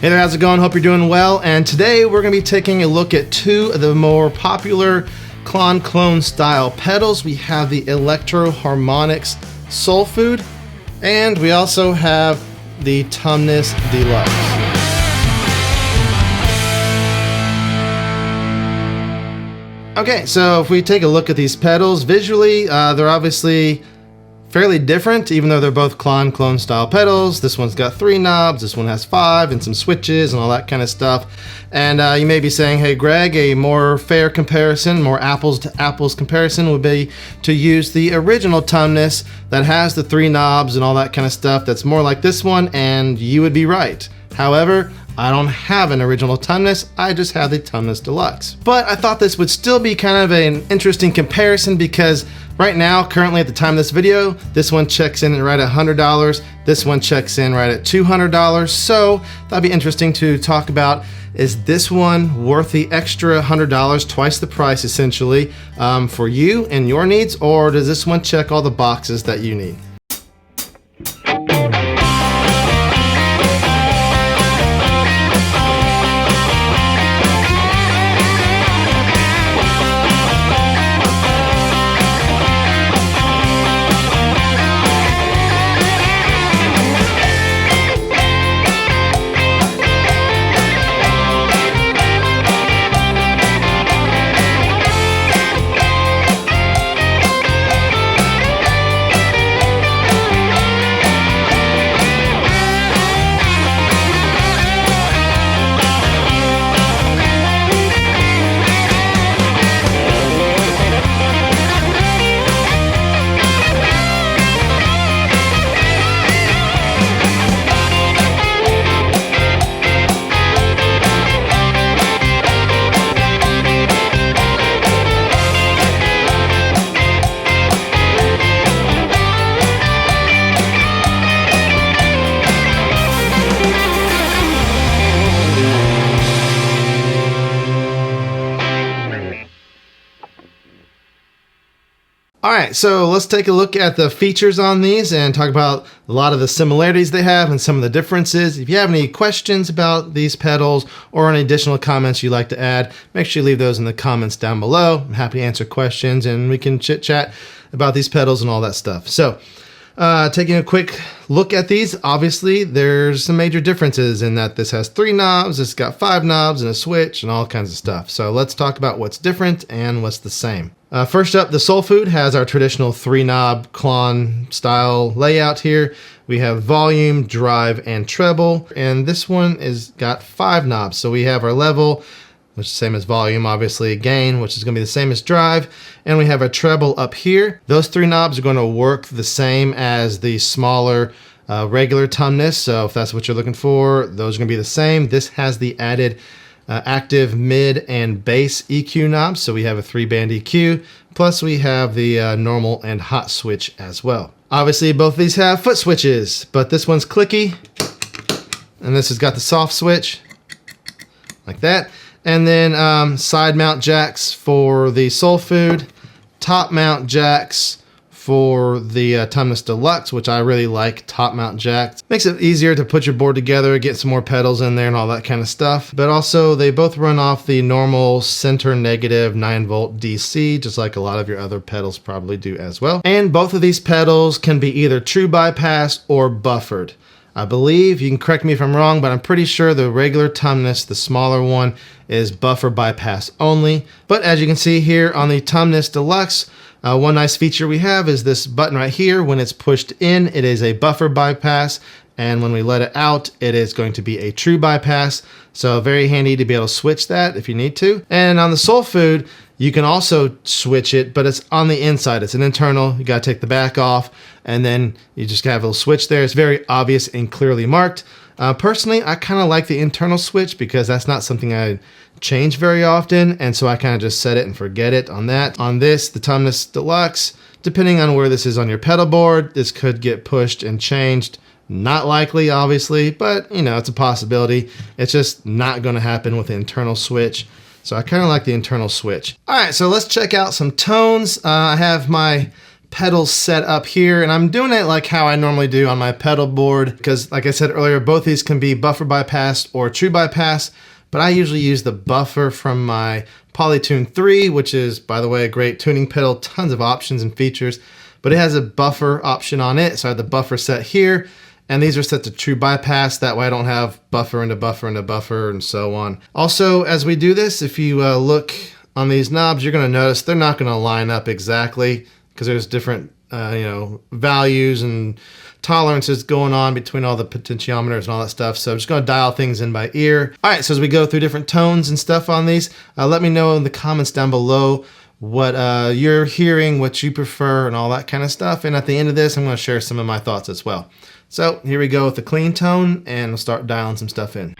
Hey there, how's it going? Hope you're doing well. And today we're going to be taking a look at two of the more popular Klon Klone style pedals. We have the Electro-harmonix Soul Food, and we also have the Tumnus Deluxe. Okay, so if we take a look at these pedals, visually they're obviously fairly different, even though they're both Klon Klone style pedals. This one's got 3 knobs, this one has 5, and some switches and all that kind of stuff. And you may be saying, hey Greg, a more fair comparison, more apples to apples comparison would be to use the original Tumnus that has the 3 knobs and all that kind of stuff that's more like this one, and you would be right. However, I don't have an original Tumnus, I just have the Tumnus Deluxe. But I thought this would still be kind of an interesting comparison because right now, currently at the time of this video, this one checks in right at $100, this one checks in right at $200, so that'd be interesting to talk about. Is this one worth the extra $100, twice the price essentially, for you and your needs, or does this one check all the boxes that you need? Alright, so let's take a look at the features on these and talk about a lot of the similarities they have and some of the differences. If you have any questions about these pedals or any additional comments you'd like to add, make sure you leave those in the comments down below. I'm happy to answer questions and we can chit chat about these pedals and all that stuff. So, taking a quick look at these, obviously there's some major differences in that this has 3 knobs, it's got 5 knobs and a switch and all kinds of stuff. So let's talk about what's different and what's the same. First up, the Soul Food has our traditional 3-knob Klon style layout here. We have volume, drive, and treble, and this one is got 5 knobs. So we have our level, which is the same as volume, obviously, gain, which is going to be the same as drive, and we have a treble up here. Those 3 knobs are going to work the same as the smaller regular Tumnus, so if that's what you're looking for, those are going to be the same. This has the added active, mid, and bass EQ knobs, so we have a 3-band EQ, plus we have the normal and hot switch as well. Obviously, both of these have foot switches, but this one's clicky, and this has got the soft switch, like that. And then side mount jacks for the Soul Food, top mount jacks for the Tumnus Deluxe, which I really like top mount jacks. Makes it easier to put your board together, get some more pedals in there and all that kind of stuff. But also they both run off the normal center negative 9-volt DC, just like a lot of your other pedals probably do as well. And both of these pedals can be either true bypass or buffered. I believe, you can correct me if I'm wrong, but I'm pretty sure the regular Tumnus, the smaller one, is buffer bypass only. But as you can see here on the Tumnus Deluxe, one nice feature we have is this button right here. When it's pushed in, it is a buffer bypass, and when we let it out, it is going to be a true bypass. So very handy to be able to switch that if you need to. And on the Soul Food, you can also switch it, but it's on the inside. It's an internal. You got to take the back off, and then you just have a little switch there. It's very obvious and clearly marked. Personally, I kind of like the internal switch because that's not something I change very often, and so I kind of just set it and forget it on that. On this, the Tumnus Deluxe, depending on where this is on your pedal board, this could get pushed and changed. Not likely, obviously, but you know, it's a possibility. It's just not going to happen with the internal switch. So I kind of like the internal switch. All right, so let's check out some tones. I have my pedals set up here, and I'm doing it like how I normally do on my pedal board because, like I said earlier, both these can be buffer bypassed or true bypass, but I usually use the buffer from my Polytune 3, which is, by the way, a great tuning pedal, tons of options and features, but it has a buffer option on it, so I have the buffer set here, and these are set to true bypass. That way I don't have buffer into buffer into buffer and so on. Also, as we do this, if you look on these knobs, you're going to notice they're not going to line up exactly because there's different values and tolerances going on between all the potentiometers and all that stuff. So I'm just going to dial things in by ear. All right, so as we go through different tones and stuff on these, let me know in the comments down below what you're hearing, what you prefer, and all that kind of stuff. And at the end of this, I'm going to share some of my thoughts as well. So here we go with the clean tone, and we'll start dialing some stuff in.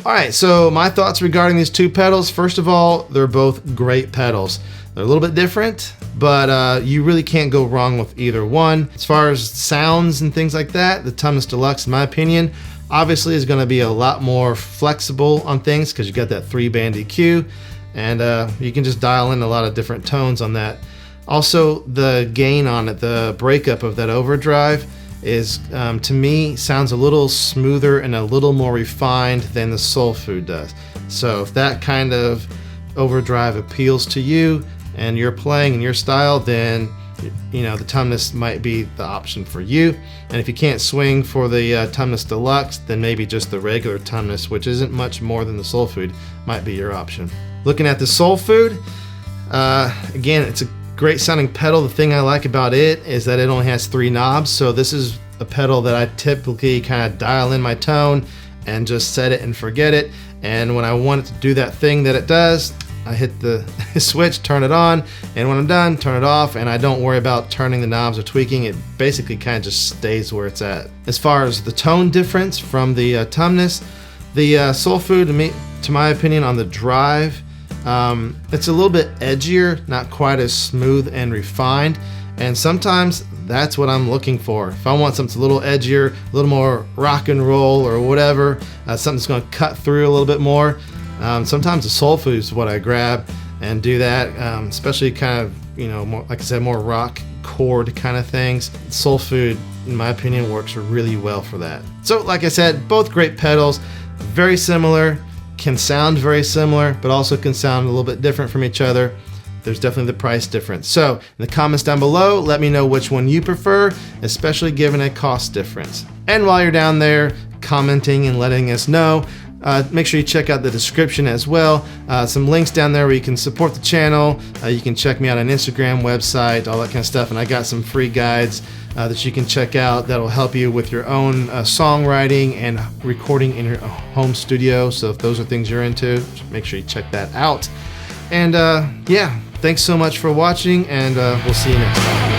All right, so my thoughts regarding these two pedals. First of all, they're both great pedals. They're a little bit different, but you really can't go wrong with either one. As far as sounds and things like that, the Tumnus Deluxe, in my opinion, obviously is going to be a lot more flexible on things because you got that 3-band EQ, and you can just dial in a lot of different tones on that. Also, the gain on it, the breakup of that overdrive is, to me, sounds a little smoother and a little more refined than the Soul Food does. So if that kind of overdrive appeals to you and you're playing in your style, then you know the Tumnus might be the option for you. And if you can't swing for the Tumnus Deluxe, then maybe just the regular Tumnus, which isn't much more than the Soul Food, might be your option. Looking at the Soul Food, again, it's a great sounding pedal. The thing I like about it is that it only has 3 knobs, so this is a pedal that I typically kind of dial in my tone and just set it and forget it. And when I want it to do that thing that it does, I hit the switch, turn it on, and when I'm done, turn it off, and I don't worry about turning the knobs or tweaking. It basically kind of just stays where it's at. As far as the tone difference from the Tumnus, the Soul Food, to my opinion, on the drive, it's a little bit edgier, not quite as smooth and refined, and sometimes that's what I'm looking for. If I want something a little edgier, a little more rock and roll or whatever, something that's going to cut through a little bit more, sometimes the Soul Food is what I grab and do that, especially kind of, you know, more, like I said, more rock chord kind of things. Soul Food, in my opinion, works really well for that. So like I said, both great pedals, very similar, can sound very similar, but also can sound a little bit different from each other. There's definitely the price difference. So in the comments down below, let me know which one you prefer, especially given a cost difference. And while you're down there commenting and letting us know, make sure you check out the description as well. Some links down there where you can support the channel. You can check me out on Instagram, website, all that kind of stuff. And I got some free guides that you can check out that'll help you with your own songwriting and recording in your home studio. So if those are things you're into, make sure you check that out. And yeah, thanks so much for watching, and we'll see you next time.